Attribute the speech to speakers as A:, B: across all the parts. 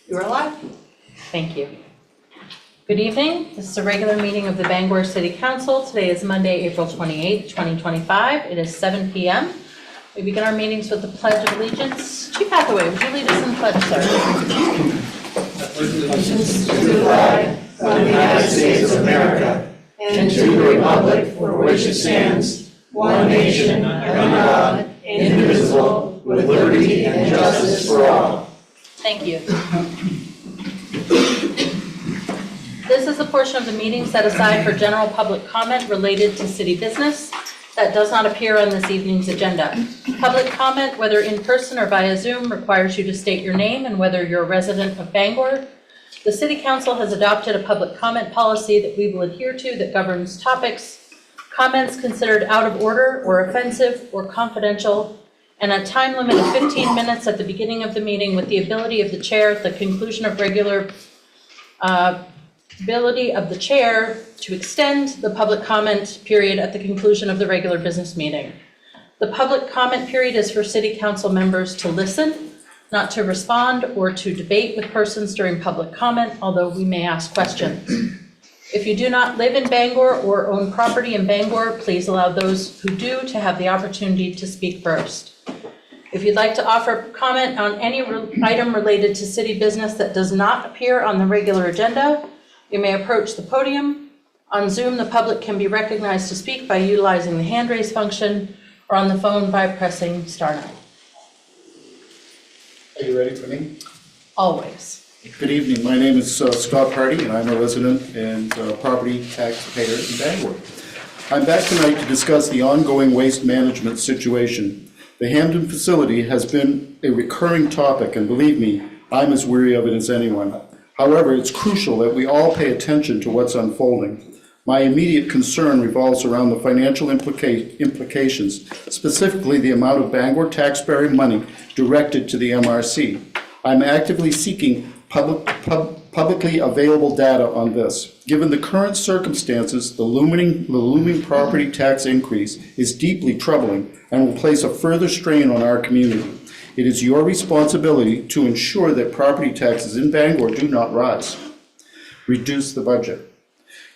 A: You are live.
B: Thank you. Good evening. This is a regular meeting of the Bangor City Council. Today is Monday, April 28th, 2025. It is 7 p.m. We begin our meetings with the Pledge of Allegiance. Chief Hathaway, would you lead us in the pledge, sir?
C: Allegiance to the flag of the United States of America and to the republic for which it stands, one nation, under God, indivisible, with liberty and justice for all.
B: Thank you. This is a portion of the meeting set aside for general public comment related to city business that does not appear on this evening's agenda. Public comment, whether in person or via Zoom, requires you to state your name and whether you're a resident of Bangor. The City Council has adopted a public comment policy that we will adhere to that governs topics, comments considered out of order or offensive or confidential, and a time limit of 15 minutes at the beginning of the meeting with the ability of the chair at the conclusion of to extend the public comment period at the conclusion of the regular business meeting. The public comment period is for City Council members to listen, not to respond or to debate with persons during public comment, although we may ask questions. If you do not live in Bangor or own property in Bangor, please allow those who do to have the opportunity to speak first. If you'd like to offer comment on any item related to city business that does not appear on the regular agenda, you may approach the podium. On Zoom, the public can be recognized to speak by utilizing the hand raise function or on the phone by pressing *9.
D: Are you ready for me?
B: Always.
D: Good evening. My name is Scott Hardy, and I'm a resident and property taxpayer in Bangor. I'm back tonight to discuss the ongoing waste management situation. The Hampden facility has been a recurring topic, and believe me, I'm as weary of it as anyone. However, it's crucial that we all pay attention to what's unfolding. My immediate concern revolves around the financial implications, specifically the amount of Bangor taxpayer money directed to the MRC. I'm actively seeking publicly available data on this. Given the current circumstances, the looming property tax increase is deeply troubling and will place a further strain on our community. It is your responsibility to ensure that property taxes in Bangor do not rise. Reduce the budget.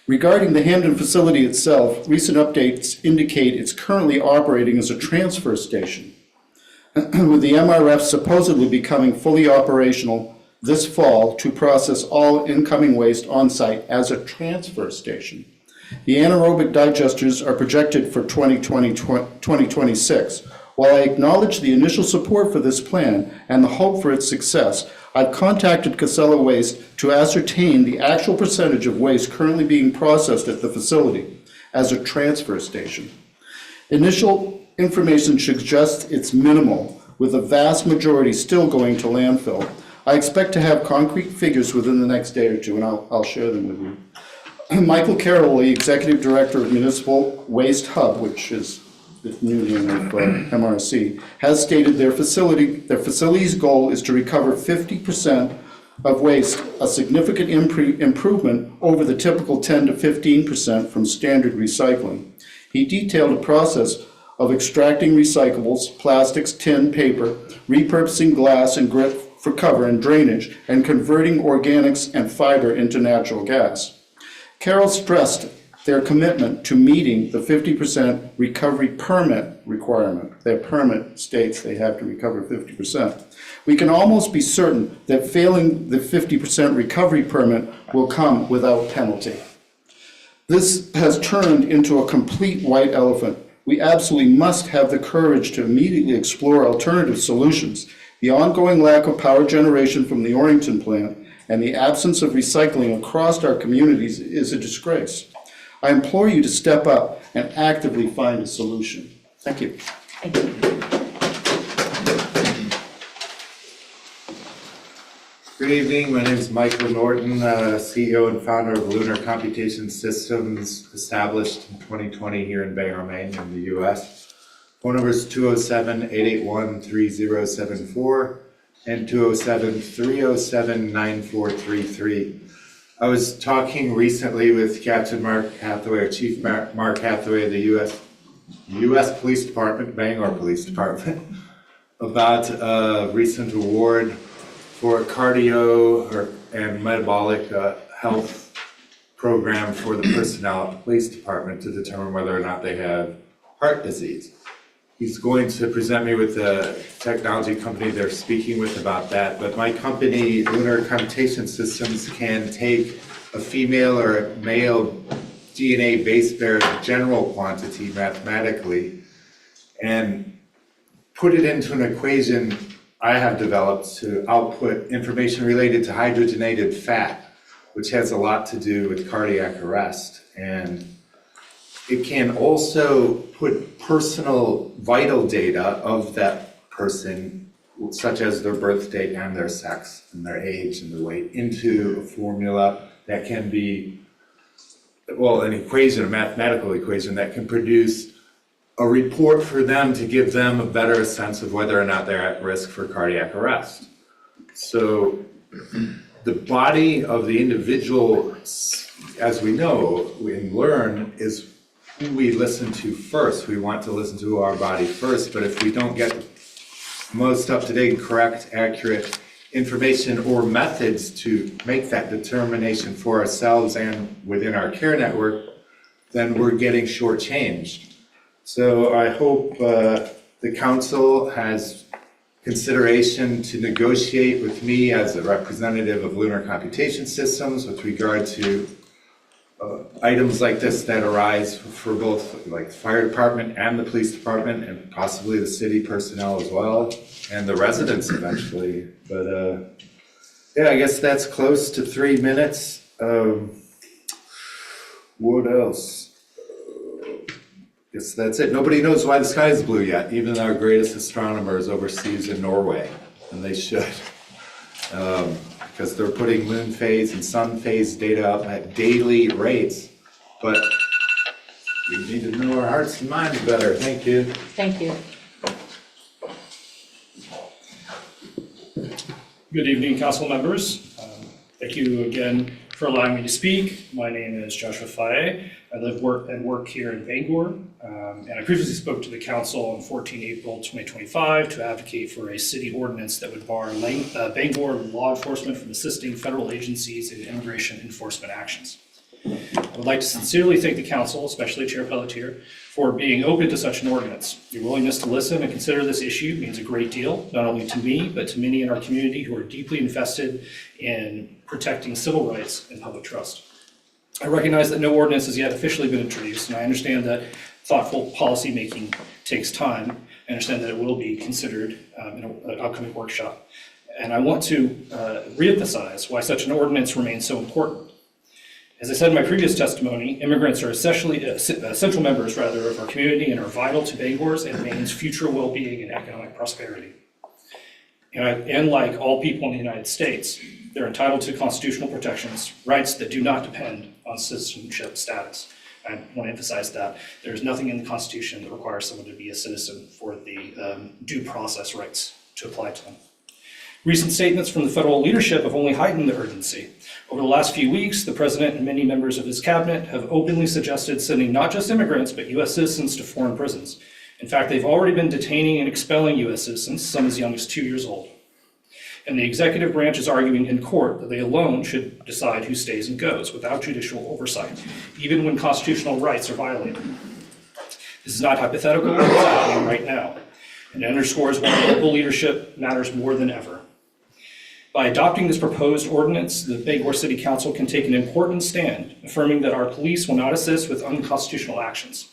D: Regarding the Hampden facility itself, recent updates indicate it's currently operating as a transfer station, with the MRF supposedly becoming fully operational this fall to process all incoming waste on-site as a transfer station. The anaerobic digesters are projected for 2026. While I acknowledge the initial support for this plan and the hope for its success, I've contacted Casella Waste to ascertain the actual percentage of waste currently being processed at the facility as a transfer station. Initial information suggests it's minimal, with a vast majority still going to landfill. I expect to have concrete figures within the next day or two, and I'll share them with you. Michael Carroll, the Executive Director of Municipal Waste Hub, which is the new name of MRC, has stated their facility's goal is to recover 50% of waste, a significant improvement over the typical 10 to 15% from standard recycling. He detailed a process of extracting recyclables, plastics, tin, paper, repurposing glass and grit for cover and drainage, and converting organics and fiber into natural gas. Carroll stressed their commitment to meeting the 50% recovery permit requirement. Their permit states they have to recover 50%. We can almost be certain that failing the 50% recovery permit will come without penalty. This has turned into a complete white elephant. We absolutely must have the courage to immediately explore alternative solutions. The ongoing lack of power generation from the Orrington plant and the absence of recycling across our communities is a disgrace. I implore you to step up and actively find a solution. Thank you.
B: Thank you.
E: Good evening. My name is Michael Norton, CEO and founder of Lunar Computation Systems, established in 2020 here in Bangor, Maine, in the U.S. Phone number is 207-881-3074 and 207-307-9433. I was talking recently with Captain Mark Hathaway, or Chief Mark Hathaway of the U.S. Police Department, Bangor Police Department, about a recent award for a cardio and metabolic health program for the personnel at the police department to determine whether or not they have heart disease. He's going to present me with the technology company they're speaking with about that, but my company, Lunar Computation Systems, can take a female or a male DNA base pair general quantity mathematically and put it into an equation I have developed to output information related to hydrogenated fat, which has a lot to do with cardiac arrest. And it can also put personal vital data of that person, such as their birth date and their sex and their age and their weight, into a formula that can be, well, an equation, a mathematical equation that can produce a report for them to give them a better sense of whether or not they're at risk for cardiac arrest. So the body of the individual, as we know and learn, is who we listen to first. We want to listen to our body first, but if we don't get the most up-to-date, correct, accurate information or methods to make that determination for ourselves and within our care network, then we're getting shortchanged. So I hope the council has consideration to negotiate with me as a representative of Lunar Computation Systems with regard to items like this that arise for both like the fire department and the police department and possibly the city personnel as well and the residents eventually. But yeah, I guess that's close to 3 minutes. What else? Guess that's it. Nobody knows why the sky is blue yet, even our greatest astronomers overseas in Norway, and they should. Because they're putting moon phase and sun phase data up at daily rates. But we need to know our hearts and minds better. Thank you.
B: Thank you.
A: Good evening, council members. Thank you again for allowing me to speak. My name is Joshua Faye. I live, work here in Bangor, and I previously spoke to the council on 14 April 2025 to advocate for a city ordinance that would bar Bangor law enforcement from assisting federal agencies in immigration enforcement actions. I would like to sincerely thank the council, especially Chair Pelletier, for being open to such an ordinance. Your willingness to listen and consider this issue means a great deal, not only to me, but to many in our community who are deeply invested in protecting civil rights and public trust. I recognize that no ordinance has yet officially been introduced, and I understand that thoughtful policy making takes time. I understand that it will be considered in an upcoming workshop. And I want to reemphasize why such an ordinance remains so important. As I said in my previous testimony, immigrants are essential members of our community and are vital to Bangor's and Maine's future well-being and economic prosperity. And like all people in the United States, they're entitled to constitutional protections, rights that do not depend on citizenship status. I want to emphasize that there is nothing in the Constitution that requires someone to be a citizen for the due process rights to apply to them. Recent statements from the federal leadership have only heightened the urgency. Over the last few weeks, the president and many members of his cabinet have openly suggested sending not just immigrants, but U.S. citizens to foreign prisons. In fact, they've already been detaining and expelling U.S. citizens, some as young as 2 years old. And the executive branch is arguing in court that they alone should decide who stays and goes without judicial oversight, even when constitutional rights are violated. This is not hypothetical, it's happening right now. And it underscores why local leadership matters more than ever. By adopting this proposed ordinance, the Bangor City Council can take an important stand, affirming that our police will not assist with unconstitutional actions,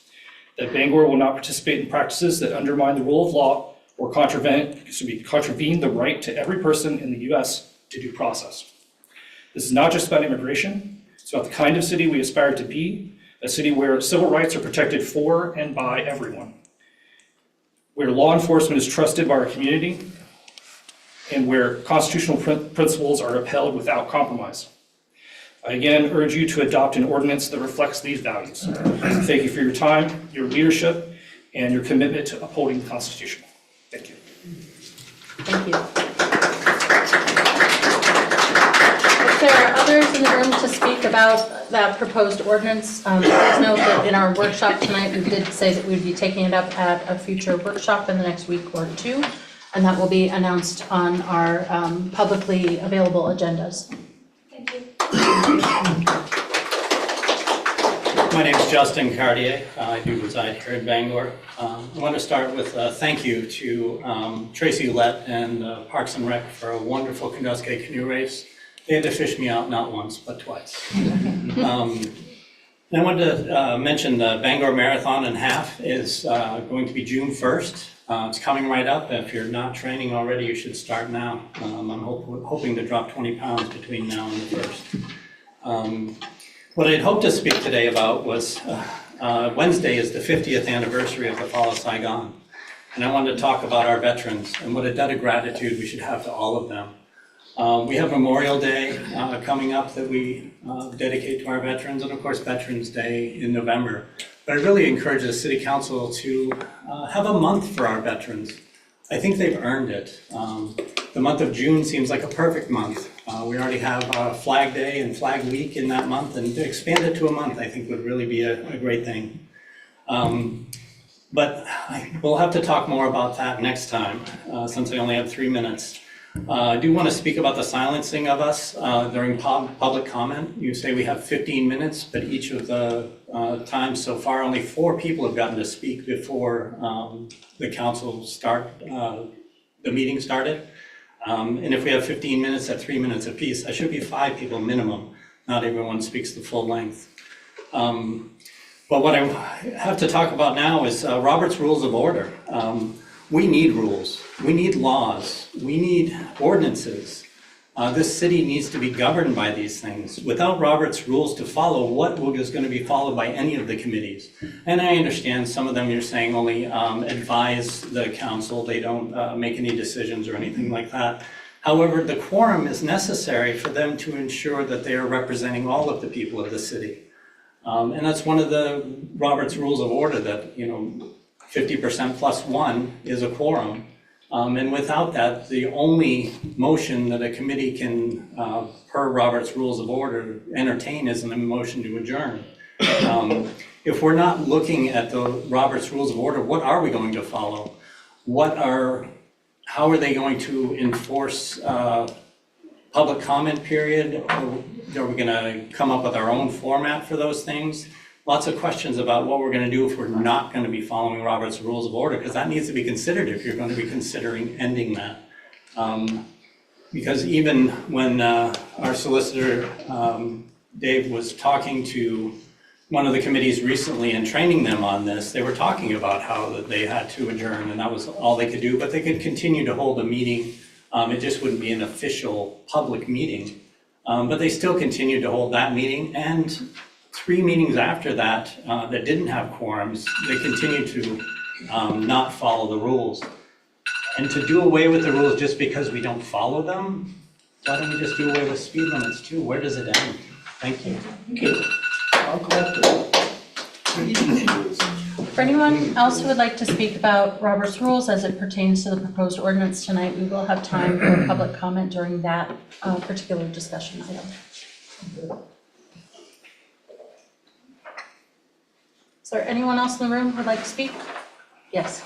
A: that Bangor will not participate in practices that undermine the rule of law or contravene the right to every person in the U.S. to due process. This is not just about immigration, it's about the kind of city we aspire to be, a city where civil rights are protected for and by everyone, where law enforcement is trusted by our community, and where constitutional principles are upheld without compromise. I again urge you to adopt an ordinance that reflects these values. Thank you for your time, your leadership, and your commitment to upholding the Constitution. Thank you.
B: Thank you. If there are others in the room to speak about that proposed ordinance, please note that in our workshop tonight, we did say that we'd be taking it up at a future workshop in the next week or two. and that will be announced on our publicly available agendas.
F: Thank you.
G: My name is Justin Cartier. I do reside here in Bangor. I want to start with a thank you to Tracy Ouellette and Parks and Rec for a wonderful Kenduskeag canoe race. They had to fish me out not once, but twice. And I wanted to mention the Bangor Marathon and Half is going to be June 1st. It's coming right up. If you're not training already, you should start now. I'm hoping to drop 20 pounds between now and the 1st. What I'd hoped to speak today about was Wednesday is the 50th anniversary of the fall of Saigon. And I wanted to talk about our veterans and what a debt of gratitude we should have to all of them. We have Memorial Day coming up that we dedicate to our veterans, and of course Veterans Day in November. But I really encourage the City Council to have a month for our veterans. I think they've earned it. The month of June seems like a perfect month. We already have Flag Day and Flag Week in that month, and to expand it to a month I think would really be a great thing. But we'll have to talk more about that next time, since I only have 3 minutes. I do want to speak about the silencing of us during public comment. You say we have 15 minutes, but each of the times so far, only 4 people have gotten to speak before the council the meeting started. And if we have 15 minutes at 3 minutes apiece, that should be 5 people minimum. Not everyone speaks the full length. But what I have to talk about now is Robert's Rules of Order. We need rules, we need laws, we need ordinances. This city needs to be governed by these things. Without Robert's rules to follow, what is going to be followed by any of the committees? And I understand some of them you're saying only advise the council, they don't make any decisions or anything like that. However, the quorum is necessary for them to ensure that they are representing all of the people of the city. And that's one of the Robert's Rules of Order that, 50% plus 1 is a quorum. And without that, the only motion that a committee can, per Robert's Rules of Order, entertain is a motion to adjourn. If we're not looking at the Robert's Rules of Order, what are we going to follow? How are they going to enforce public comment period? Are we going to come up with our own format for those things? Lots of questions about what we're going to do if we're not going to be following Robert's Rules of Order, because that needs to be considered if you're going to be considering ending that. Because even when our solicitor, Dave, was talking to one of the committees recently and training them on this, they were talking about how that they had to adjourn and that was all they could do, but they could continue to hold a meeting. It just wouldn't be an official public meeting. But they still continued to hold that meeting, and 3 meetings after that that didn't have quorums, they continued to not follow the rules. And to do away with the rules just because we don't follow them, why don't we just do away with speed limits too? Where does it end? Thank you.
B: For anyone else who would like to speak about Robert's Rules as it pertains to the proposed ordinance tonight, we will have time for public comment during that particular discussion item. Is there anyone else in the room who would like to speak? Yes.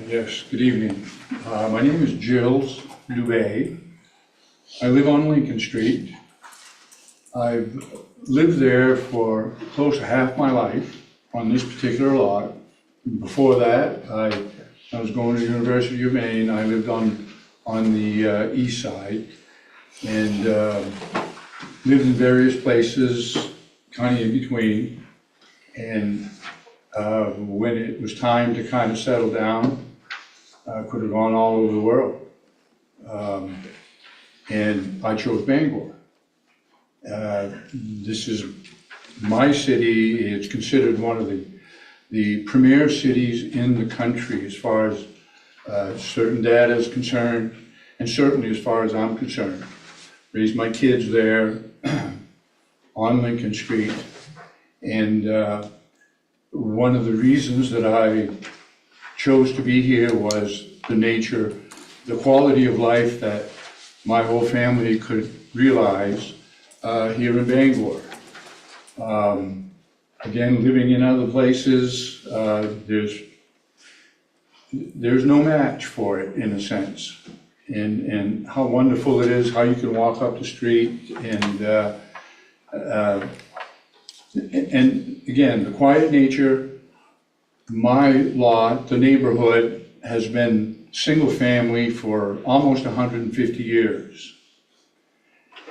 H: Yes, good evening. My name is Gilles Dubé. I live on Lincoln Street. I've lived there for close to half my life on this particular lot. Before that, I was going to the University of Maine. I lived on the east side and lived in various places, kind of in between. And when it was time to kind of settle down, I could have gone all over the world. And I chose Bangor. This is my city. It's considered one of the premier cities in the country as far as certain data is concerned, and certainly as far as I'm concerned. Raised my kids there on Lincoln Street, and one of the reasons that I chose to be here was the nature, the quality of life that my whole family could realize here in Bangor. Again, living in other places, there's there's no match for it in a sense. And how wonderful it is, how you can walk up the street and again, the quiet nature, my lot, the neighborhood has been single family for almost 150 years.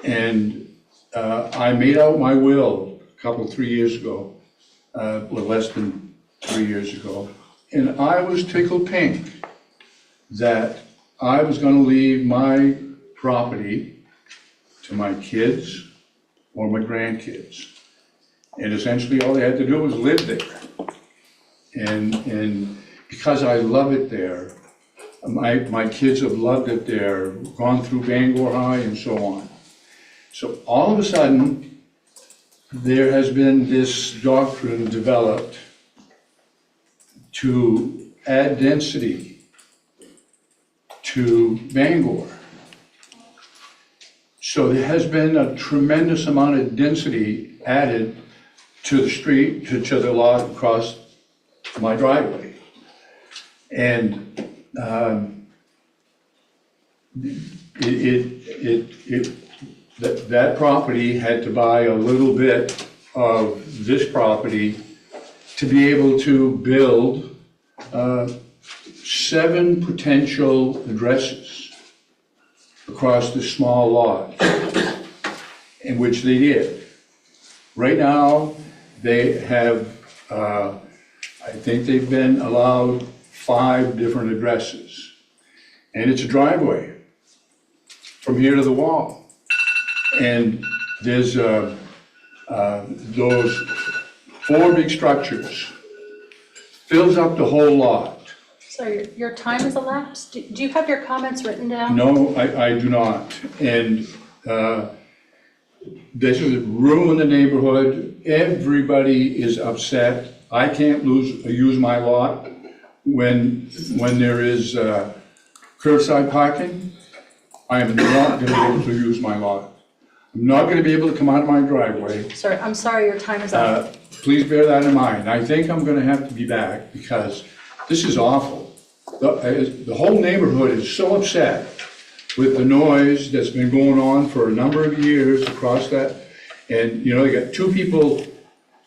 H: And I made out my will a couple, 3 years ago, well, less than 3 years ago. And I was tickled pink that I was gonna leave my property to my kids or my grandkids. And essentially all they had to do was live there. And because I love it there, my kids have loved it there, gone through Bangor High and so on. So all of a sudden, there has been this doctrine developed to add density to Bangor. So there has been a tremendous amount of density added to the street, to the lot across my driveway. And that property had to buy a little bit of this property to be able to build 7 potential addresses across this small lot, in which they did. Right now, they have, I think they've been allowed 5 different addresses. And it's a driveway from here to the wall. And there's those 4 big structures, fills up the whole lot.
B: So your time has elapsed. Do you have your comments written down?
H: No, I do not. And this has ruined the neighborhood. Everybody is upset. I can't use my lot when there is curbside parking. I am not going to be able to use my lot. I'm not going to be able to come out of my driveway.
B: Sir, I'm sorry, your time is up.
H: Please bear that in mind. I think I'm going to have to be back because this is awful. The whole neighborhood is so upset with the noise that's been going on for a number of years across that. And, you know, you got 2 people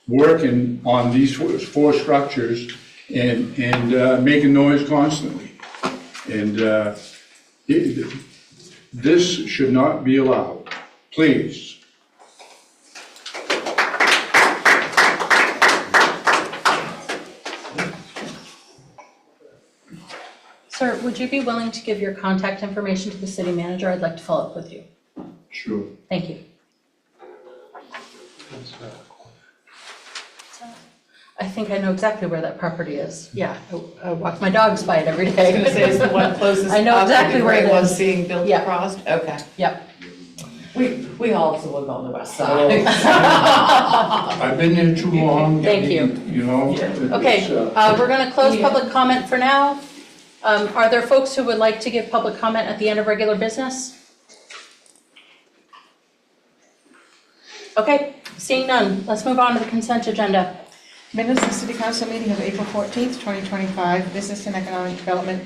H: working on these 4 structures and making noise constantly. And this should not be allowed. Please.
B: Sir, would you be willing to give your contact information to the city manager? I'd like to follow up with you.
H: Sure.
B: Thank you. I think I know exactly where that property is. Yeah, I walk my dogs by it every day.
C: I was gonna say, is the one closest
B: I know
C: up to
B: exactly
C: the
B: where
C: gray
B: it
C: one
B: is.
C: being built
B: Yeah.
C: across? Okay.
B: Yep.
C: We also live on the west side.
H: I've been there too long.
B: Thank you.
H: You know?
B: Okay,
H: it's,
B: we're going to close
C: Yeah.
B: public comment for now. Are there folks who would like to give public comment at the end of regular business? Okay, seeing none, let's move on to the consent agenda.
F: Minutes of City Council meeting of April 14th, 2025, Business and Economic Development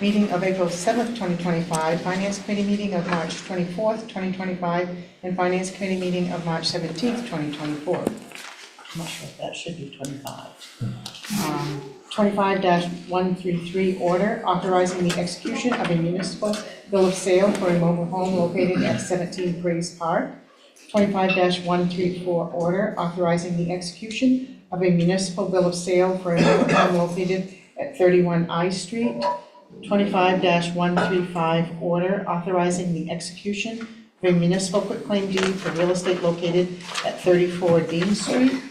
F: meeting of April 7th, 2025, Finance Committee meeting of March 24th, 2025, and Finance Committee meeting of March 17th, 2024. I'm not sure if that should be 25. 25-133 order authorizing the execution of a municipal bill of sale for a mobile home located at 17 Grace Park. 25-134 order authorizing the execution of a municipal bill of sale for a mobile home located at 31 I Street. 25-135 order authorizing the execution of a municipal quitclaim deed for real estate located at 34 Dean Street.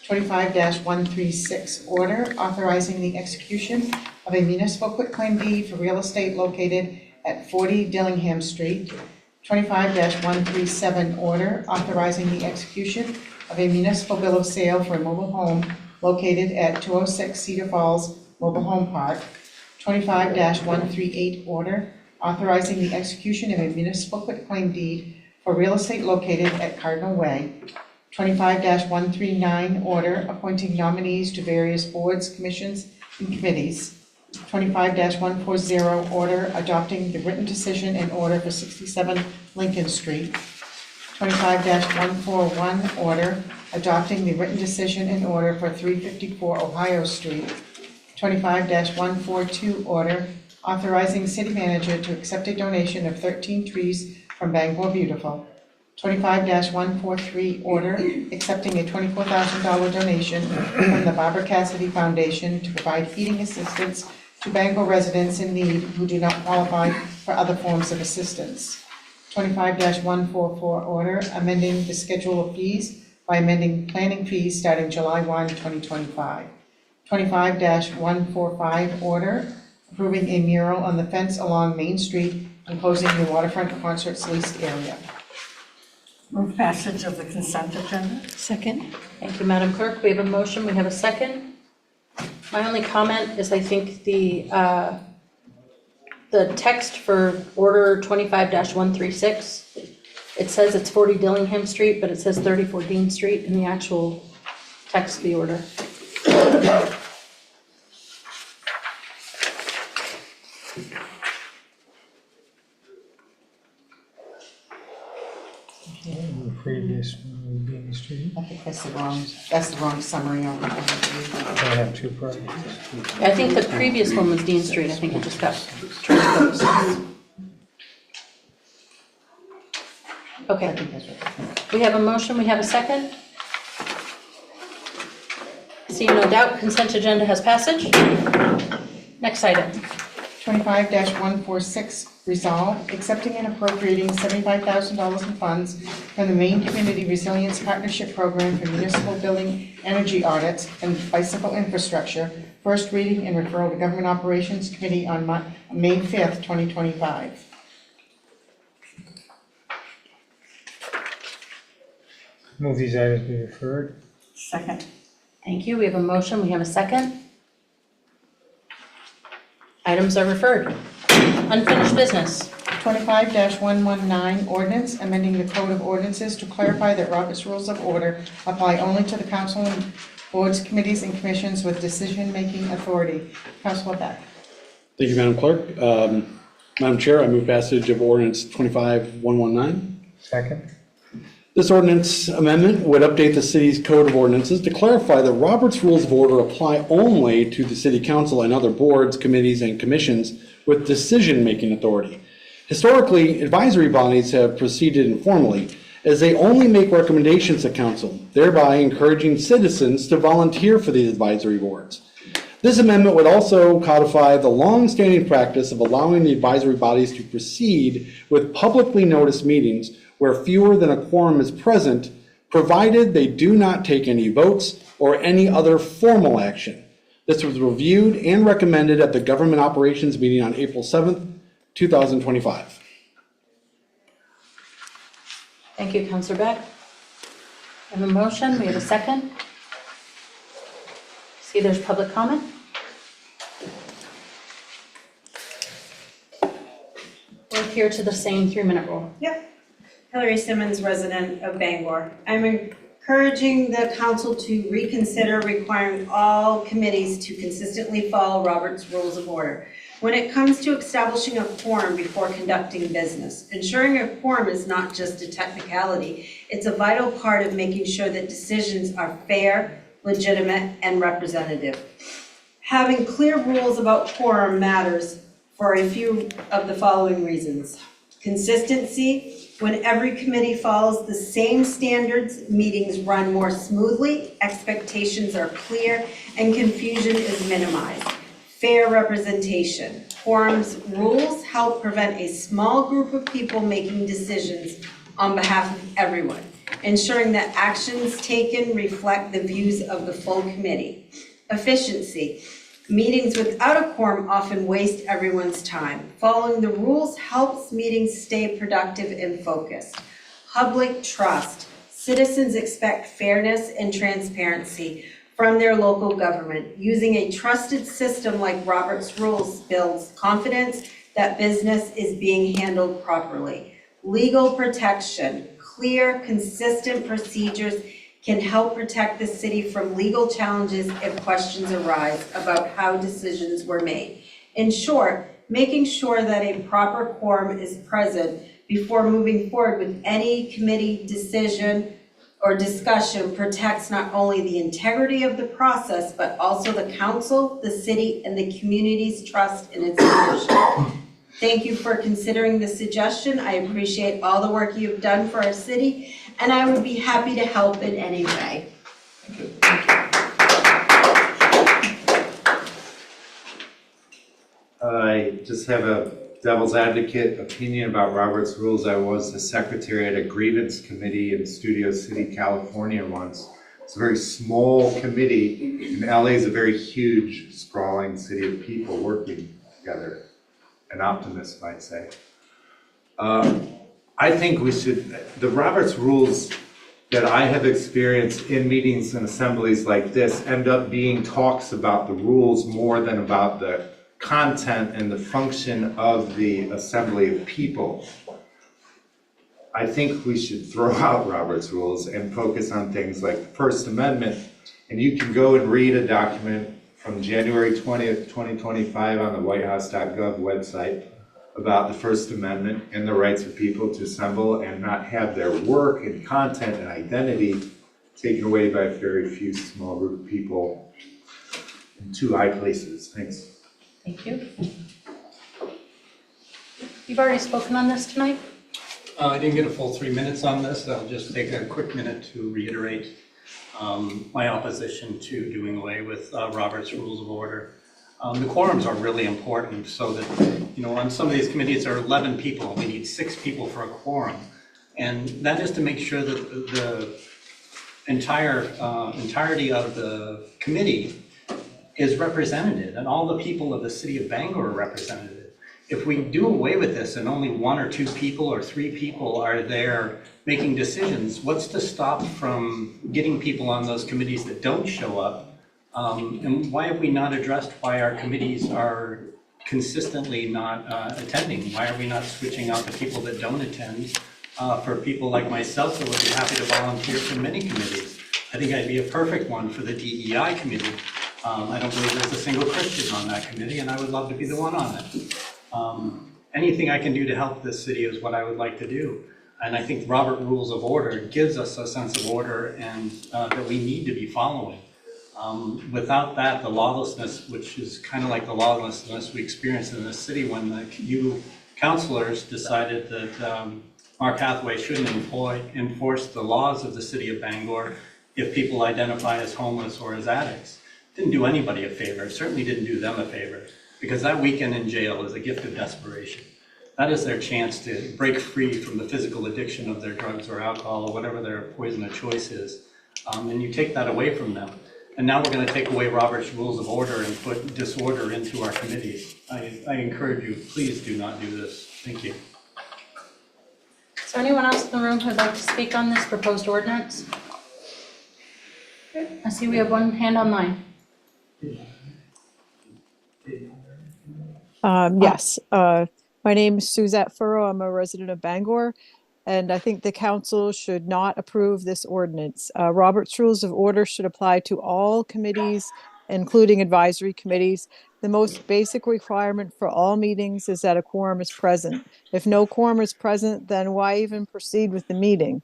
F: 25-136 order authorizing the execution of a municipal quitclaim deed for real estate located at 40 Dillingham Street. 25-137 order authorizing the execution of a municipal bill of sale for a mobile home located at 206 Cedar Falls Mobile Home Park. 25-138 order authorizing the execution of a municipal quitclaim deed for real estate located at Cardinal Way. 25-139 order appointing nominees to various boards, commissions, and committees. 25-140 order adopting the written decision and order for 67 Lincoln Street. 25-141 order adopting the written decision and order for 354 Ohio Street. 25-142 order authorizing city manager to accept a donation of 13 trees from Bangor Beautiful. 25-143 order accepting a $24,000 donation from the Barbara Cassidy Foundation to provide heating assistance to Bangor residents in need who do not qualify for other forms of assistance. 25-144 order amending the schedule of fees by amending planning fees starting July 1, 2025. 25-145 order approving a mural on the fence along Main Street enclosing the waterfront concerts leased area.
C: Move passage of the consent agenda.
B: Second. Thank you, Madam Clerk. We have a motion, we have a second. My only comment is I think the text for order 25-136, it says it's 40 Dillingham Street, but it says 34 Dean Street in the actual text of the order.
I: The previous one being street,
F: I think that's the wrong summary on it.
I: they have two projects.
B: I think the previous one was Dean Street. I think it just got transposed.
F: I
B: Okay,
F: think that's right.
B: we have a motion, we have a second. Seeing no doubt, consent agenda has passage. Next item.
F: 25-146, resolve, accepting and appropriating $75,000 in funds from the Maine Community Resilience Partnership Program for municipal building energy audits and bicycle infrastructure, first reading and referral to Government Operations Committee on May 5th, 2025.
I: Move these items be referred.
C: Second.
B: Thank you. We have a motion, we have a second. Items are referred. Unfinished business.
F: 25-119 ordinance, amending the Code of Ordinances to clarify that Robert's Rules of Order apply only to the council and boards, committees, and commissions with decision-making authority. Councilor Beck.
J: Thank you, Madam Clerk. Madam Chair, I move passage of ordinance 25-119.
I: Second.
J: This ordinance amendment would update the city's code of ordinances to clarify that Robert's Rules of Order apply only to the city council and other boards, committees, and commissions with decision-making authority. Historically, advisory bodies have proceeded informally as they only make recommendations to council, thereby encouraging citizens to volunteer for these advisory boards. This amendment would also codify the long-standing practice of allowing the advisory bodies to proceed with publicly noticed meetings where fewer than a quorum is present, provided they do not take any votes or any other formal action. This was reviewed and recommended at the Government Operations meeting on April 7th, 2025.
B: Thank you, Councilor Beck. We have a motion, we have a second. See, there's public comment. We're here to the same 3-minute rule.
K: Yep. Hillary Simmons, resident of Bangor. I'm encouraging the council to reconsider requiring all committees to consistently follow Robert's Rules of Order. When it comes to establishing a quorum before conducting business, ensuring a quorum is not just a technicality, it's a vital part of making sure that decisions are fair, legitimate, and representative. Having clear rules about quorum matters for a few of the following reasons. Consistency. When every committee follows the same standards, meetings run more smoothly, expectations are clear, and confusion is minimized. Fair representation. Quorum's rules help prevent a small group of people making decisions on behalf of everyone, ensuring that actions taken reflect the views of the full committee. Efficiency. Meetings without a quorum often waste everyone's time. Following the rules helps meetings stay productive and focused. Public trust. Citizens expect fairness and transparency from their local government. Using a trusted system like Robert's Rules builds confidence that business is being handled properly. Legal protection. Clear, consistent procedures can help protect the city from legal challenges if questions arise about how decisions were made. In short, making sure that a proper quorum is present before moving forward with any committee decision or discussion protects not only the integrity of the process, but also the council, the city, and the community's trust in its leadership. Thank you for considering this suggestion. I appreciate all the work you've done for our city, and I would be happy to help in any way.
E: I just have a devil's advocate opinion about Robert's Rules. I was the secretary at a grievance committee in Studio City, California once. It's a very small committee, and LA is a very huge, sprawling city of people working together. An optimist might say. I think we should, the Robert's Rules that I have experienced in meetings and assemblies like this end up being talks about the rules more than about the content and the function of the assembly of people. I think we should throw out Robert's Rules and focus on things like the First Amendment. And you can go and read a document from January 20th, 2025 on the whitehouse.gov website about the First Amendment and the rights of people to assemble and not have their work and content and identity taken away by a very few small group of people in too high places. Thanks.
B: Thank you. You've already spoken on this tonight?
G: I didn't get a full 3 minutes on this. I'll just take a quick minute to reiterate my opposition to doing away with Robert's Rules of Order. The quorums are really important so that, you know, on some of these committees there are 11 people. We need 6 people for a quorum. And that is to make sure that the entirety of the committee is represented and all the people of the city of Bangor are represented. If we do away with this and only 1 or 2 people or 3 people are there making decisions, what's to stop from getting people on those committees that don't show up? And why have we not addressed why our committees are consistently not attending? Why are we not switching out the people that don't attend for people like myself that would be happy to volunteer for many committees? I think I'd be a perfect one for the DEI committee. I don't believe there's a single Christian on that committee, and I would love to be the one on it. Anything I can do to help this city is what I would like to do. And I think Robert Rules of Order gives us a sense of order and that we need to be following. Without that, the lawlessness, which is kind of like the lawlessness we experienced in this city when you councilors decided that Mark Hathaway shouldn't enforce the laws of the city of Bangor if people identify as homeless or as addicts. Didn't do anybody a favor, it certainly didn't do them a favor, because that weekend in jail is a gift of desperation. That is their chance to break free from the physical addiction of their drugs or alcohol or whatever their poison of choice is. And you take that away from them. And now we're going to take away Robert's Rules of Order and put disorder into our committees. I encourage you, please do not do this. Thank you.
B: Is there anyone else in the room who'd like to speak on this proposed ordinance? Good. I see we have one hand online.
L: Yes, my name is Suzette Furrow. I'm a resident of Bangor, and I think the council should not approve this ordinance. Robert's Rules of Order should apply to all committees, including advisory committees. The most basic requirement for all meetings is that a quorum is present. If no quorum is present, then why even proceed with the meeting?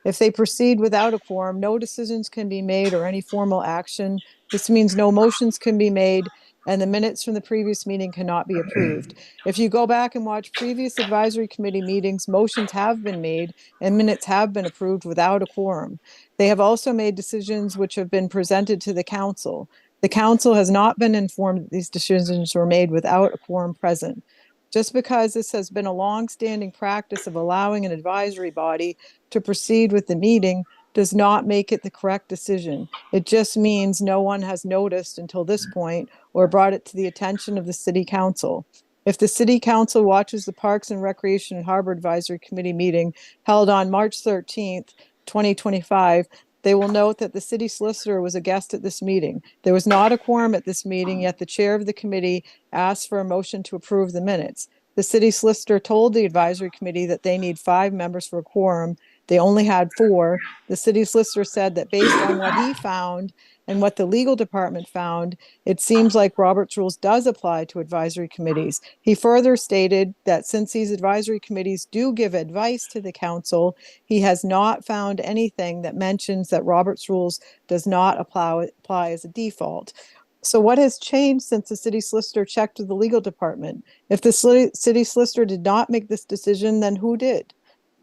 L: If they proceed without a quorum, no decisions can be made or any formal action. This means no motions can be made, and the minutes from the previous meeting cannot be approved. If you go back and watch previous advisory committee meetings, motions have been made and minutes have been approved without a quorum. They have also made decisions which have been presented to the council. The council has not been informed that these decisions were made without a quorum present. Just because this has been a long-standing practice of allowing an advisory body to proceed with the meeting does not make it the correct decision. It just means no one has noticed until this point or brought it to the attention of the city council. If the city council watches the Parks and Recreation and Harbor Advisory Committee meeting held on March 13th, 2025, they will note that the city solicitor was a guest at this meeting. There was not a quorum at this meeting, yet the chair of the committee asked for a motion to approve the minutes. The city solicitor told the advisory committee that they need 5 members for a quorum. They only had 4. The city solicitor said that based on what he found and what the legal department found, it seems like Robert's rules does apply to advisory committees. He further stated that since these advisory committees do give advice to the council, he has not found anything that mentions that Robert's rules does not apply as a default. So what has changed since the city solicitor checked with the legal department? If the city solicitor did not make this decision, then who did?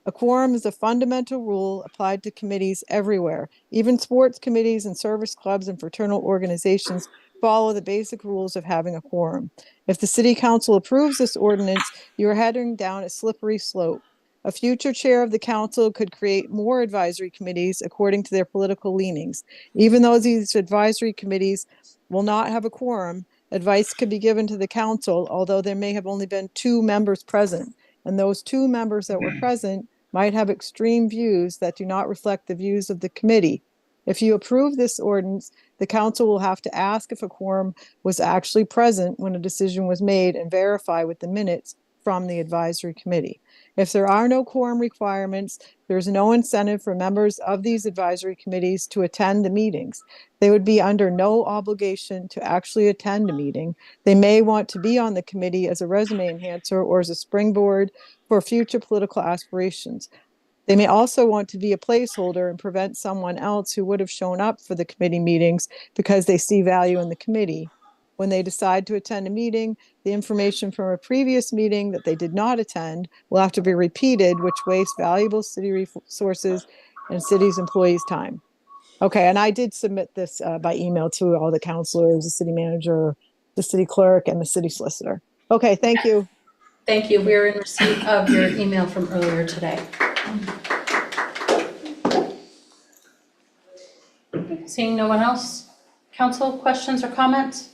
L: A quorum is a fundamental rule applied to committees everywhere. Even sports committees and service clubs and fraternal organizations follow the basic rules of having a quorum. If the city council approves this ordinance, you are heading down a slippery slope. A future chair of the council could create more advisory committees according to their political leanings. Even though these advisory committees will not have a quorum, advice could be given to the council, although there may have only been 2 members present. And those 2 members that were present might have extreme views that do not reflect the views of the committee. If you approve this ordinance, the council will have to ask if a quorum was actually present when a decision was made and verify with the minutes from the advisory committee. If there are no quorum requirements, there's no incentive for members of these advisory committees to attend the meetings. They would be under no obligation to actually attend a meeting. They may want to be on the committee as a resume enhancer or as a springboard for future political aspirations. They may also want to be a placeholder and prevent someone else who would have shown up for the committee meetings because they see value in the committee. When they decide to attend a meeting, the information from a previous meeting that they did not attend will have to be repeated, which wastes valuable city resources and city's employees' time. Okay, and I did submit this by email to all the councilors, the city manager, the city clerk, and the city solicitor. Okay, thank you.
B: Thank you. We're in receipt of your email from earlier today. Seeing no one else, council questions or comments?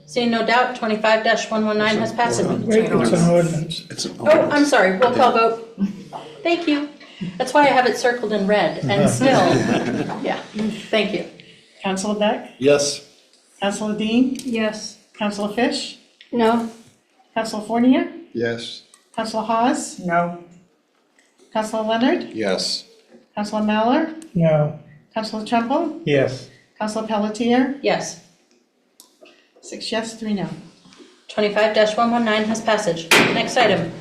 B: Seeing no doubt, 25-119 has passed.
I: Wait, it's an ordinance.
B: Oh, I'm sorry, roll call vote. Thank you. That's why I have it circled in red and still, yeah, thank you.
F: Councilor Beck?
J: Yes.
F: Councilor Dean?
B: Yes.
F: Councilor Fish?
B: No.
F: Councilor Fournier?
D: Yes.
F: Councilor Hawes? No. Councilor Leonard?
J: Yes.
F: Councilor Mallor?
I: No.
F: Councilor Tremble?
I: Yes.
F: Councilor Pelletier?
B: Yes.
F: 6 yes, 3 no.
B: 25-119 has passage. Next item.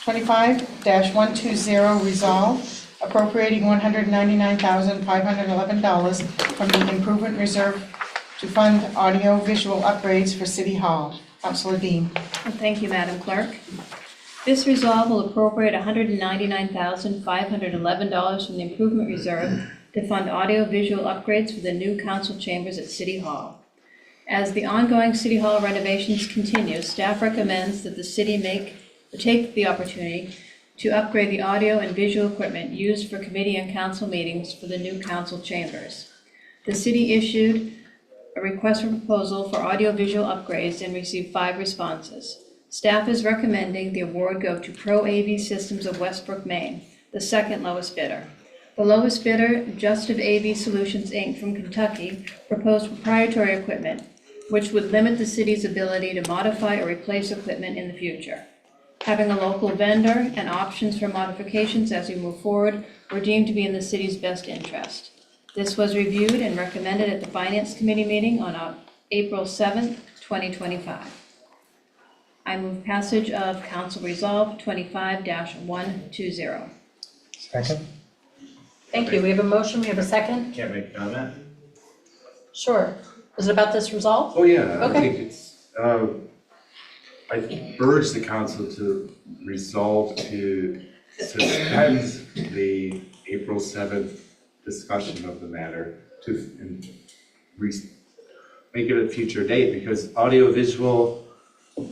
F: 25-120 resolve appropriating $199,511 from the improvement reserve to fund audio visual upgrades for City Hall. Councilor Dean.
M: Thank you, Madam Clerk. This resolve will appropriate $199,511 from the improvement reserve to fund audio-visual upgrades for the new council chambers at City Hall. As the ongoing City Hall renovations continue, staff recommends that the city take the opportunity to upgrade the audio and visual equipment used for committee and council meetings for the new council chambers. The city issued a request for proposal for audio-visual upgrades and received 5 responses. Staff is recommending the award go to Pro AV Systems of Westbrook, Maine, the second lowest bidder. The lowest bidder, Justive AV Solutions, Inc. from Kentucky, proposed proprietary equipment, which would limit the city's ability to modify or replace equipment in the future. Having a local vendor and options for modifications as we move forward were deemed to be in the city's best interest. This was reviewed and recommended at the Finance Committee meeting on April 7th, 2025. I move passage of Council Resolve 25-120.
I: Second?
B: Thank you. We have a motion. We have a second.
E: Can't make a comment?
B: Sure. Is it about this resolve?
E: Oh, yeah, I
B: Okay.
E: think it's, I urge the council to resolve to suspend the April 7th discussion of the matter and make it a future date, because audio-visual,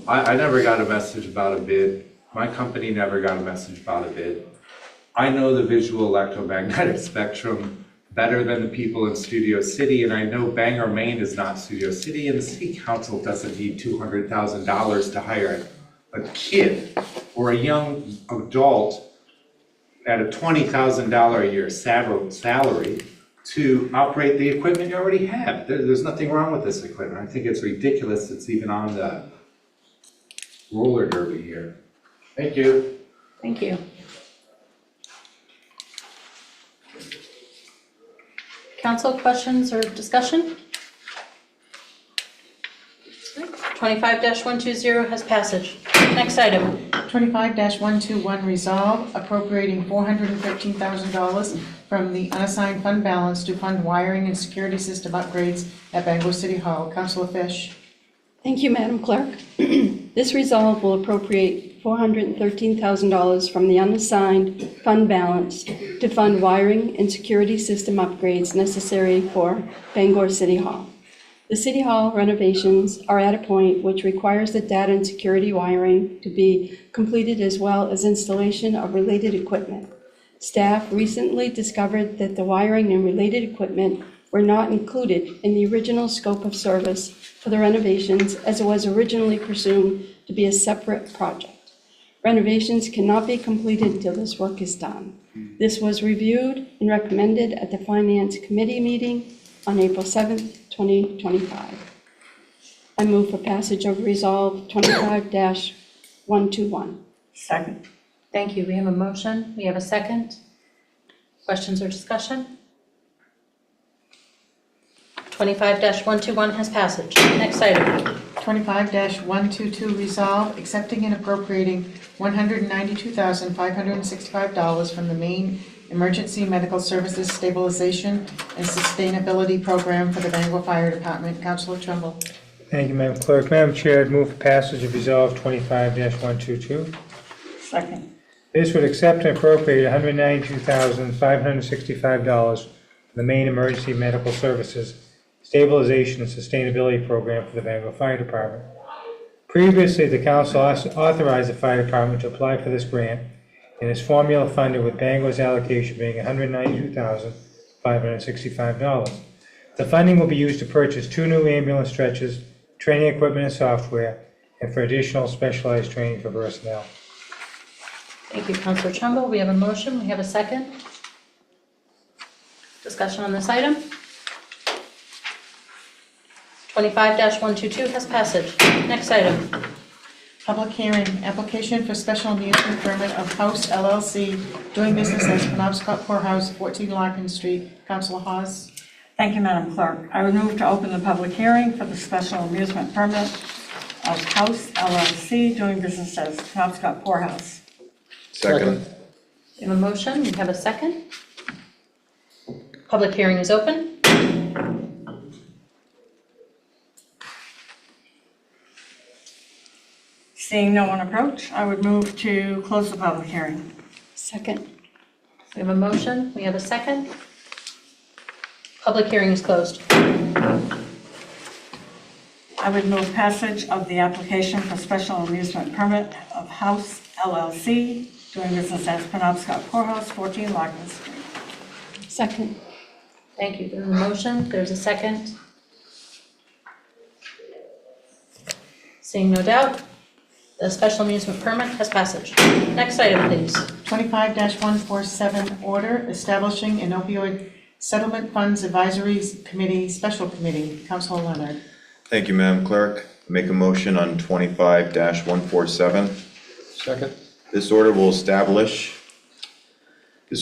E: I never got a message about a bid. My company never got a message about a bid. I know the visual electromagnetic spectrum better than the people in Studio City, and I know Bangor, Maine is not Studio City, and the city council doesn't need $200,000 to hire a kid or a young adult at a $20,000 a year salary to operate the equipment you already have. There's nothing wrong with this equipment. I think it's ridiculous it's even on the roller derby here. Thank you.
B: Thank you. Council, questions or discussion? 25-120 has passage. Next item.
F: 25-121 resolve appropriating $413,000 from the unassigned fund balance to fund wiring and security system upgrades at Bangor City Hall. Councilor Fish.
N: Thank you, Madam Clerk. This resolve will appropriate $413,000 from the unassigned fund balance to fund wiring and security system upgrades necessary for Bangor City Hall. The City Hall renovations are at a point which requires the data and security wiring to be completed as well as installation of related equipment. Staff recently discovered that the wiring and related equipment were not included in the original scope of service for the renovations as it was originally presumed to be a separate project. Renovations cannot be completed until this work is done. This was reviewed and recommended at the Finance Committee meeting on April 7th, 2025. I move for passage of Resolve 25-121.
K: Second.
B: Thank you. We have a motion. We have a second. Questions or discussion? 25-121 has passage. Next item.
F: 25-122 resolve accepting and appropriating $192,565 from the Maine Emergency Medical Services Stabilization and Sustainability Program for the Bangor Fire Department. Councilor Trumbull.
I: Thank you, Madam Clerk. Madam Chair, I'd move for passage of Resolve 25-122.
K: Second.
I: This would accept and appropriate $192,565 from the Maine Emergency Medical Services Stabilization and Sustainability Program for the Bangor Fire Department. Previously, the council authorized the fire department to apply for this grant and is formula funded with Bangor's allocation being $192,565. The funding will be used to purchase 2 new ambulance stretchers, training equipment and software, and for additional specialized training for personnel.
B: Thank you, Councilor Trumbull. We have a motion. We have a second. Discussion on this item. 25-122 has passage. Next item.
F: Public hearing, application for special amusement permit of House LLC doing business as Penobscot Poorhouse, 14 Larkin Street. Councilor Hawes.
K: Thank you, Madam Clerk. I would move to open the public hearing for the special amusement permit of House LLC doing business as Penobscot Poorhouse.
J: Second.
B: We have a motion. We have a second. Public hearing is open.
K: Seeing no one approach, I would move to close the public hearing.
N: Second.
B: We have a motion. We have a second. Public hearing is closed.
K: I would move passage of the application for special amusement permit of House LLC doing business as Penobscot Poorhouse, 14 Larkin Street.
N: Second.
B: Thank you. There's a motion. There's a second. Seeing no doubt, the special amusement permit has passage. Next item, please.
F: 25-147 order establishing an opioid settlement funds advisory committee, special committee. Councilor Leonard.
O: Thank you, Madam Clerk. Make a motion on 25-147.
J: Second.
O: This order will establish an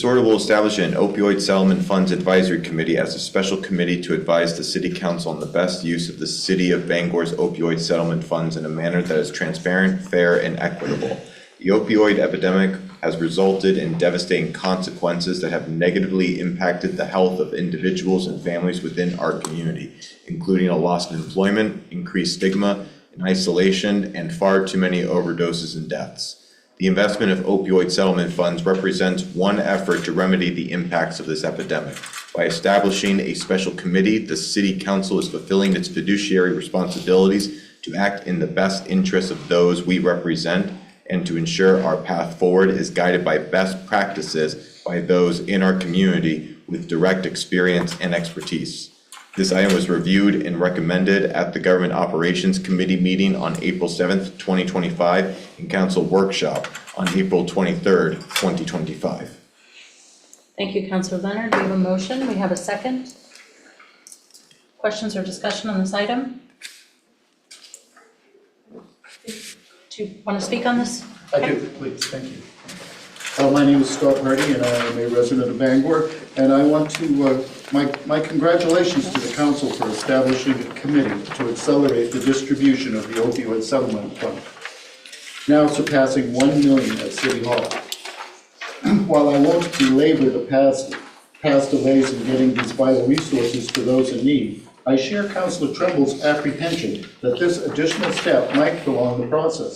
O: opioid settlement funds advisory committee as a special committee to advise the city council on the best use of the city of Bangor's opioid settlement funds in a manner that is transparent, fair, and equitable. The opioid epidemic has resulted in devastating consequences that have negatively impacted the health of individuals and families within our community, including a loss of employment, increased stigma and isolation, and far too many overdoses and deaths. The investment of opioid settlement funds represents one effort to remedy the impacts of this epidemic. By establishing a special committee, the City Council is fulfilling its fiduciary responsibilities to act in the best interests of those we represent and to ensure our path forward is guided by best practices by those in our community with direct experience and expertise. This item was reviewed and recommended at the Government Operations Committee meeting on April 7th, 2025, and Council Workshop on April 23rd, 2025.
B: Thank you, Councilor Leonard. We have a motion. We have a second. Questions or discussion on this item? Do you want to speak on this?
D: I do, please, thank you. My name is Scott Hardy, and I am a resident of Bangor. And I want to, my congratulations to the council for establishing a committee to accelerate the distribution of the opioid settlement fund, now surpassing 1 million at City Hall. While I won't belabor the past delays in getting these vital resources to those in need, I share Councillor Tremble's apprehension that this additional step might prolong the process,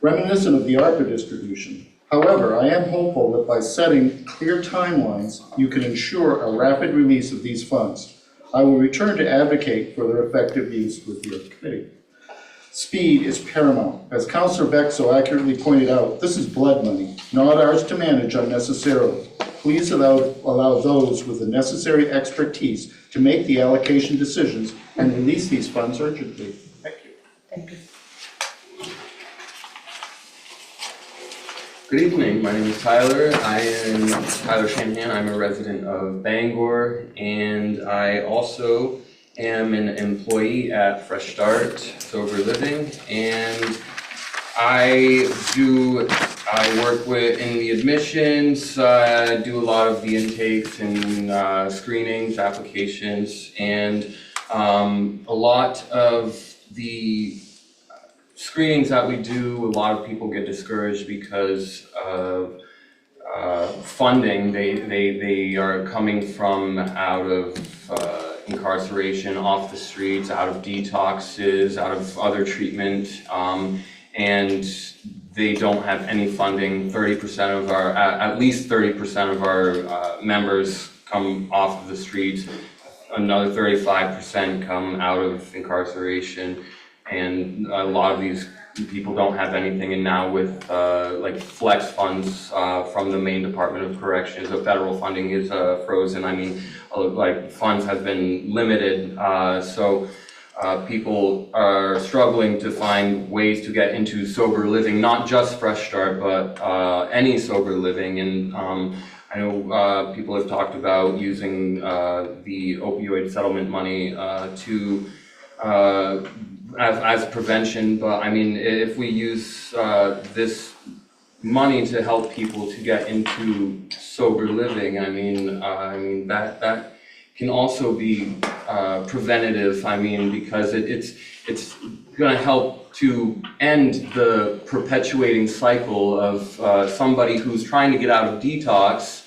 D: reminiscent of the ARPA distribution. However, I am hopeful that by setting clear timelines, you can ensure a rapid release of these funds. I will return to advocate for their effective use with your committee. Speed is paramount. As Councillor Beck so accurately pointed out, this is blood money, not ours to manage unnecessarily. Please allow those with the necessary expertise to make the allocation decisions and release these funds urgently. Thank you.
B: Thank you.
P: Good evening, my name is Tyler. I am Tyler Shanahan. I'm a resident of Bangor, and I also am an employee at Fresh Start Sober Living, and I work in the admissions, do a lot of the intakes and screenings, applications, and a lot of the screenings that we do, a lot of people get discouraged because of funding. They are coming from out of incarceration, off the streets, out of detoxes, out of other treatment, and they don't have any funding. 30% of our, at least 30% of our members come off of the streets. Another 35% come out of incarceration. And a lot of these people don't have anything, and now with like flex funds from the Maine Department of Corrections, the federal funding is frozen. I mean, like funds have been limited, so people are struggling to find ways to get into sober living, not just Fresh Start, but any sober living. And I know people have talked about using the opioid settlement money to as prevention, but I mean, if we use this money to help people to get into sober living, I mean that can also be preventative. I mean, because it's going to help to end the perpetuating cycle of somebody who's trying to get out of detox,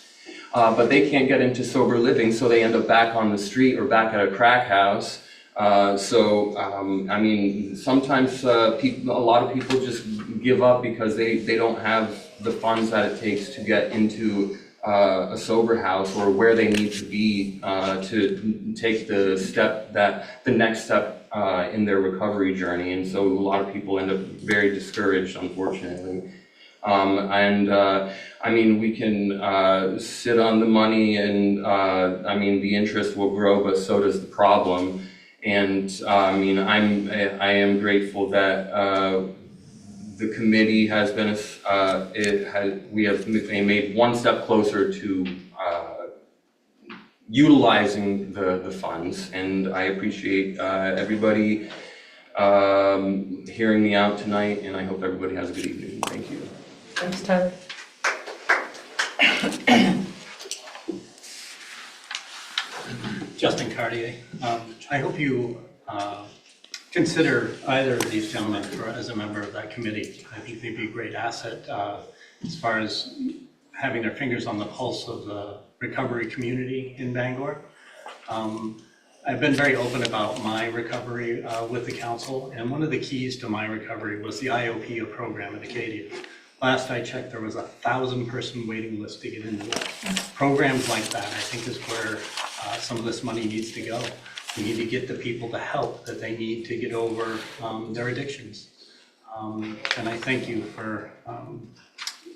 P: but they can't get into sober living, so they end up back on the street or back at a crack house. I mean, sometimes a lot of people just give up because they don't have the funds that it takes to get into a sober house or where they need to be to take the next step in their recovery journey. And so a lot of people end up very discouraged, unfortunately. I mean, we can sit on the money, and I mean, the interest will grow, but so does the problem. And I mean, I am grateful that the committee has been, we have made one step closer to utilizing the funds, and I appreciate everybody hearing me out tonight, and I hope everybody has a good evening. Thank you.
B: Thanks, Tyler.
G: Justin Cartier. I hope you consider either of these gentlemen as a member of that committee. I think they'd be a great asset as far as having their fingers on the pulse of the recovery community in Bangor. I've been very open about my recovery with the council, and one of the keys to my recovery was the IOPA program at Acadia. Last I checked, there was a 1,000-person waiting list to get into it. Programs like that, I think, is where some of this money needs to go. We need to get the people the help that they need to get over their addictions. And I thank you for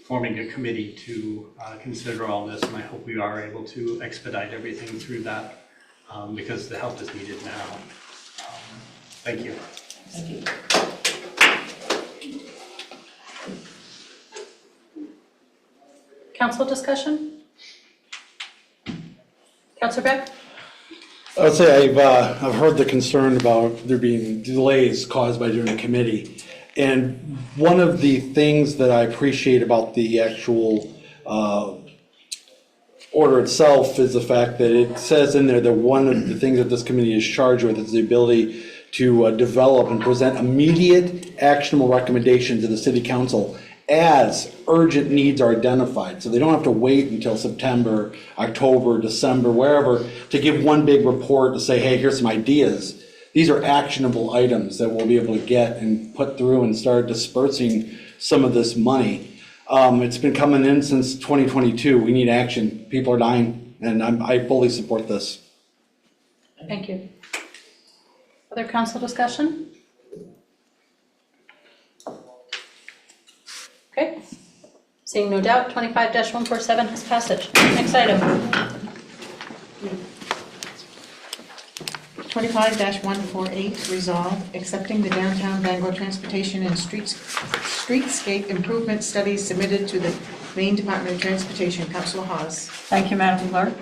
G: forming a committee to consider all this, and I hope we are able to expedite everything through that because the help is needed now. Thank you.
B: Thank you. Council discussion? Councilor Beck?
J: I would say I've heard the concern about there being delays caused by doing a committee. And one of the things that I appreciate about the actual order itself is the fact that it says in there that one of the things that this committee is charged with is the ability to develop and present immediate actionable recommendations to the city council as urgent needs are identified. So they don't have to wait until September, October, December, wherever, to give one big report to say, hey, here's some ideas. These are actionable items that we'll be able to get and put through and start dispersing some of this money. It's been coming in since 2022. We need action. People are dying, and I fully support this.
B: Thank you. Other council discussion? Okay. Seeing no doubt, 25-147 has passage. Next item.
F: 25-148, resolve, accepting the downtown Bangor Transportation and Streetscape Improvement Study submitted to the Maine Department of Transportation. Councilor Hawes.
Q: Thank you, Madam Clerk.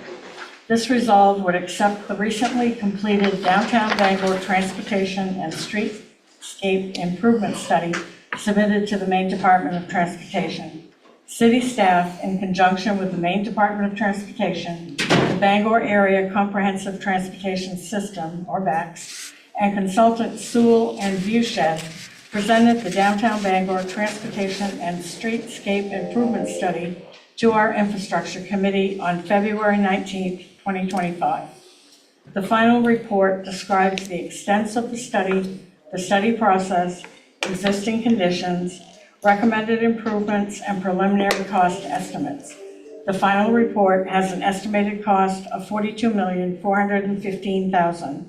Q: This resolve would accept the recently completed Downtown Bangor Transportation and Streetscape Improvement Study submitted to the Maine Department of Transportation. City staff, in conjunction with the Maine Department of Transportation, the Bangor Area Comprehensive Transportation System, or BACS, and consultant Sewell and Viewshed, presented the Downtown Bangor Transportation and Streetscape Improvement Study to our Infrastructure Committee on February 19th, 2025. The final report describes the extent of the study process, existing conditions, recommended improvements, and preliminary cost estimates. The final report has an estimated cost of $42,415,000.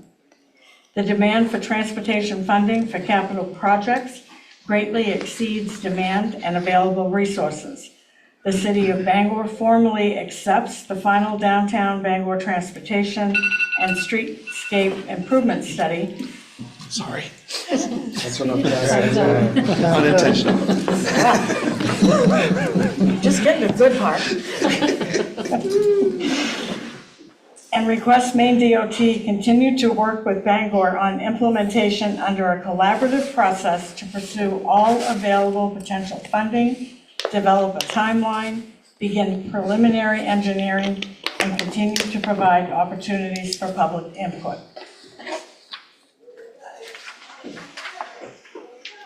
Q: The demand for transportation funding for capital projects greatly exceeds demand and available resources. The City of Bangor formally accepts the final Downtown Bangor Transportation and Streetscape Improvement Study.
J: Sorry.
C: That's what I'm
J: Unintentional.
Q: Just getting a good heart. And request Maine DOT continue to work with Bangor on implementation under a collaborative process to pursue all available potential funding, develop a timeline, begin preliminary engineering, and continue to provide opportunities for public input.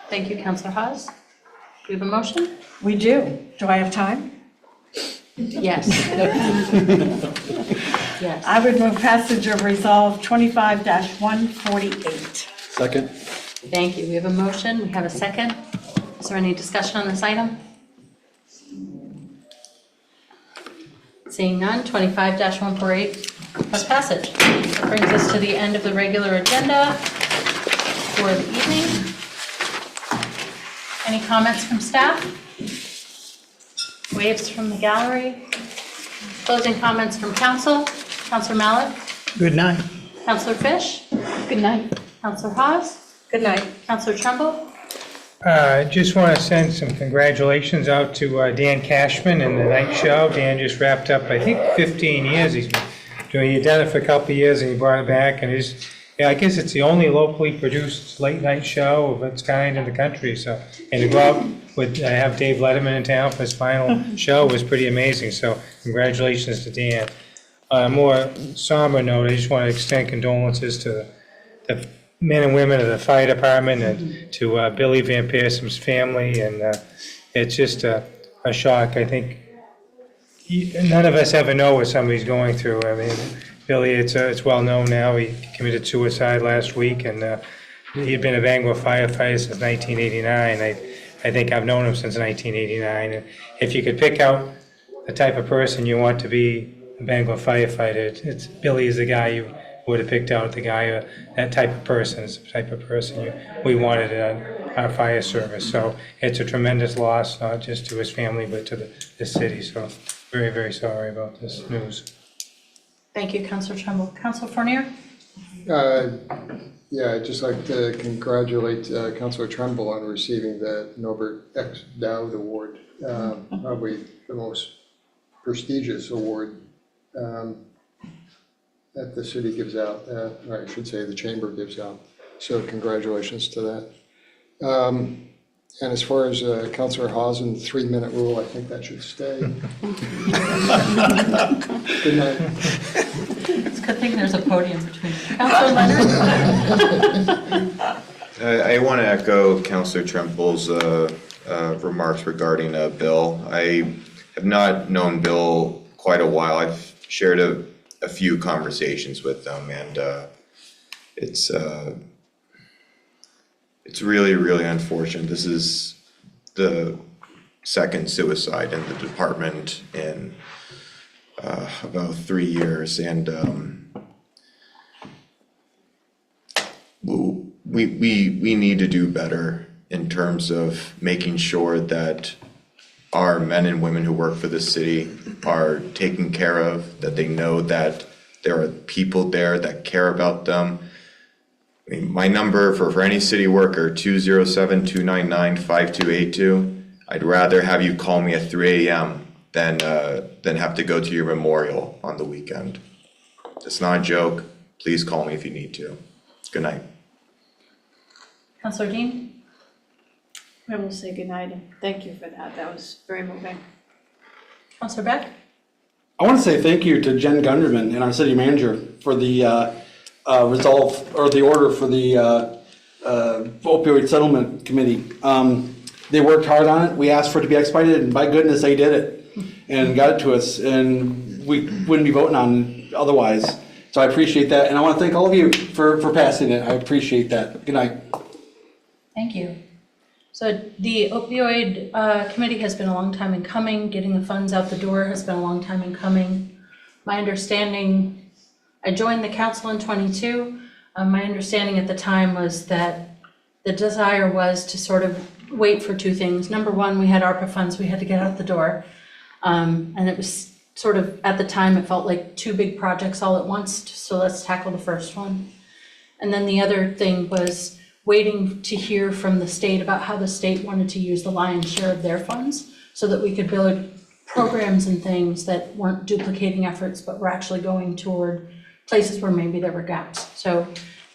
B: Thank you, Councilor Hawes. Do we have a motion?
Q: We do. Do I have time?
B: Yes. Yes.
Q: I would move passage of Resolve 25-148.
J: Second.
B: Thank you. We have a motion. We have a second. Is there any discussion on this item? Seeing none, 25-148 has passage. That brings us to the end of the regular agenda for the evening. Any comments from staff? Waves from the gallery? Closing comments from council? Councilor Mallett?
I: Good night.
B: Councilor Fish? Good night. Councilor Hawes?
F: Good night.
B: Councilor Trumbull?
I: Just want to send some congratulations out to Dan Cashman and the night show. Dan just wrapped up, I think, 15 years. He's been doing, he done it for a couple of years and he brought it back, and I guess it's the only locally produced late night show of its kind in the country. So, and to go out with have Dave Letterman in town for his final show was pretty amazing. So, congratulations to Dan. On a more somber note, I just want to extend condolences to the men and women of the fire department and to Billy Van Pearson's family. And it's just a shock. I think none of us ever know what somebody's going through. I mean, Billy, it's well known now. He committed suicide last week, and he had been a Bangor firefighter since 1989. I think I've known him since 1989. And if you could pick out the type of person you want to be a Bangor firefighter, it's Billy is the guy you would have picked out. The guy, that type of person is the type of person we wanted in our fire service. So it's a tremendous loss, not just to his family, but to the city. So very, very sorry about this news.
B: Thank you, Councilor Trumbull. Councilor Fournier?
C: Yeah, I'd just like to congratulate Councilor Trumbull on receiving the Norbert X. Dowd Award, probably the most prestigious award that the city gives out, or I should say the chamber gives out. So congratulations to that. And as far as Councilor Hawes' 3-minute rule, I think that should stay. Good night.
B: It's a good thing there's a podium between. Councilor Leonard?
O: I want to echo Councilor Tremple's remarks regarding Bill. I have not known Bill quite a while. I've shared a few conversations with him, and it's really, really unfortunate. This is the second suicide in the department in about 3 years, and we need to do better in terms of making sure that our men and women who work for the city are taken care of, that they know that there are people there that care about them. I mean, my number for any city worker, 207-299-5282. I'd rather have you call me at 3 a.m. than have to go to your memorial on the weekend. It's not a joke. Please call me if you need to. Good night.
B: Councilor Dean?
M: I will say goodnight and thank you for that. That was very moving.
B: Councilor Beck?
J: I want to say thank you to Jen Gunderman and our city manager for the resolve, or the order for the opioid settlement committee. They worked hard on it. We asked for it to be expedited, and by goodness, they did it and got it to us, and we wouldn't be voting on it otherwise. So I appreciate that, and I want to thank all of you for passing it. I appreciate that. Good night.
B: Thank you. So the opioid committee has been a long time in coming. Getting the funds out the door has been a long time in coming. My understanding, I joined the council in 22. My understanding at the time was that the desire was to sort of wait for two things. Number one, we had ARPA funds we had to get out the door. And it was sort of, at the time, it felt like two big projects all at once. So let's tackle the first one. And then the other thing was waiting to hear from the state about how the state wanted to use the lion's share of their funds so that we could build programs and things that weren't duplicating efforts, but were actually going toward places where maybe there were gaps. So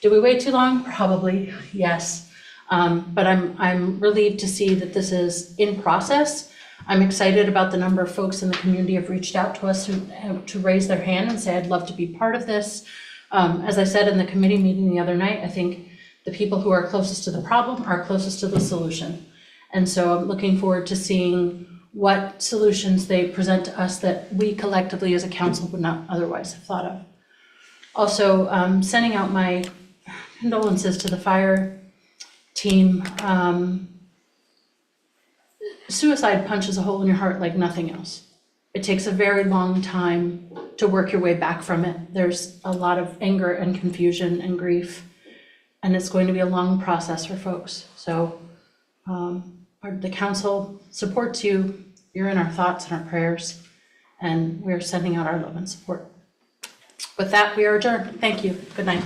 B: did we wait too long? Probably, yes. But I'm relieved to see that this is in process. I'm excited about the number of folks in the community have reached out to us to raise their hand and say, I'd love to be part of this. As I said in the committee meeting the other night, I think the people who are closest to the problem are closest to the solution. And so I'm looking forward to seeing what solutions they present to us that we collectively as a council would not otherwise have thought of. Also, sending out my condolences to the fire team. Suicide punches a hole in your heart like nothing else. It takes a very long time to work your way back from it. There's a lot of anger and confusion and grief, and it's going to be a long process for folks. So the council supports you. You're in our thoughts and our prayers, and we're sending out our love and support. With that, we are adjourned. Thank you. Good night.